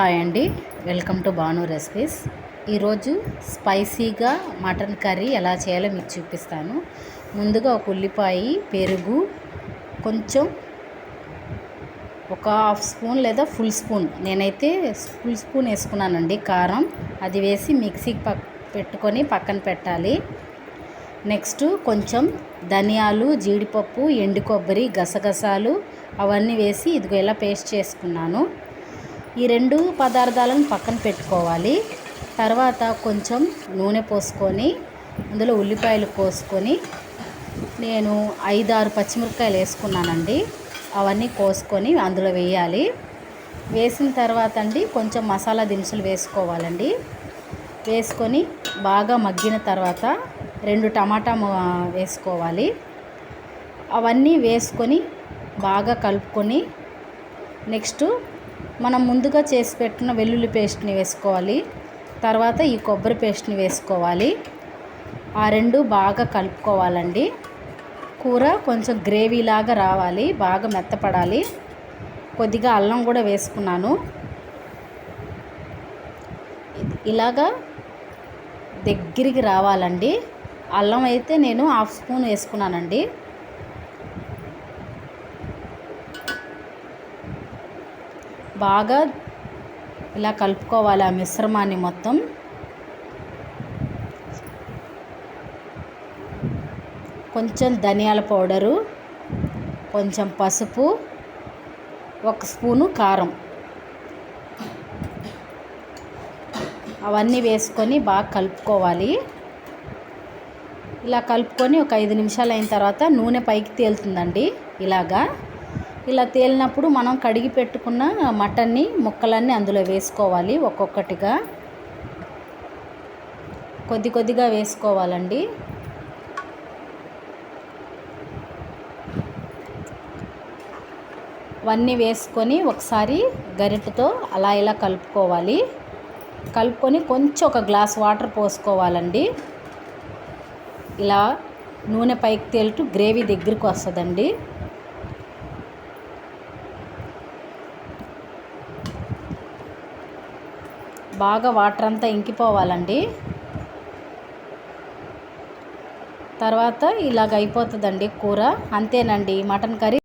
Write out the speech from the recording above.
Hi అండి, welcome to Bhanu recipes. ఈరోజు స్పైసీగా మటన్ కర్రీ ఎలా చేయాలో మీకు చూపిస్తాను. ముందుగా ఒక ఉల్లిపాయ, పెరుగు, కొంచెం ఒక హాఫ్ స్పూన్ లేదా ఫుల్ స్పూన్, నేనైతే ఫుల్ స్పూన్ వేసుకున్నానండి కారం. అది వేసి మిక్సీకి పెట్టుకొని పక్కన పెట్టాలి. నెక్స్ట్ కొంచెం ధనియాలు, జీడిపప్పు, ఎండు కొబ్బరి, గసగసాలు అవన్నీ వేసి ఇదిగో ఇలా పేస్ట్ చేసుకున్నాను. ఈ రెండు పదార్థాలను పక్కన పెట్టుకోవాలి. తర్వాత కొంచెం నూనె పోసుకొని అందులో ఉల్లిపాయలు కోసుకొని నేను 5-6 పచ్చిమిరపకాయలు వేసుకున్నానండి. అవన్నీ కోసుకొని అందులో వేయాలి. వేసిన తర్వాత అండి కొంచెం మసాలా దినుసులు వేసుకోవాలండి. వేసుకొని బాగా మగ్గిన తర్వాత 2 టమాటా వేసుకోవాలి. అవన్నీ వేసుకొని బాగా కలుపుకొని నెక్స్ట్ మనం ముందుగా చేసి పెట్టిన వెల్లుల్లి పేస్ట్ని వేసుకోవాలి. తర్వాత ఈ కొబ్బరి పేస్ట్ని వేసుకోవాలి. ఆ రెండు బాగా కలుపుకోవాలండి. కూర కొంచెం గ్రేవీలాగా రావాలి, బాగా మెత్తపడాలి. కొద్దిగా అల్లం కూడా వేసుకున్నాను. ఇలాగా దగ్గరికి రావాలండి. అల్లం అయితే నేను హాఫ్ స్పూన్ వేసుకున్నానండి. బాగా ఇలా కలుపుకోవాలి ఆ మిశ్రమాన్ని మొత్తం. కొంచెం ధనియాల పౌడరు, కొంచెం పసుపు, 1 స్పూను కారం, అవన్నీ వేసుకొని బాగా కలుపుకోవాలి. ఇలా కలుపుకొని ఒక 5 నిమిషాలు అయిన తర్వాత నూనె పైకి తేలుతుందండి. ఇలా తేలినప్పుడు మనం కడిగి పెట్టుకున్న మటన్ని ముక్కలన్నీ అందులో వేసుకోవాలి. ఒక్కొక్కటిగా కొద్దిగా వేసుకోవాలండి. అవన్నీ వేసుకొని ఒకసారి గరిటెతో ఇలా కలుపుకోవాలి. కలుపుకొని కొంచెం ఒక గ్లాస్ వాటర్ పోసుకోవాలండి. ఇలా నూనె పైకి తేలుతూ గ్రేవీ దగ్గరికి వస్తుందండి. బాగా వాటర్ అంతా ఇంకిపోవాలండి. తర్వాత ఇలాగ అయిపోతుందండి కూర. అంతేనండి, మటన్ కర్రీ.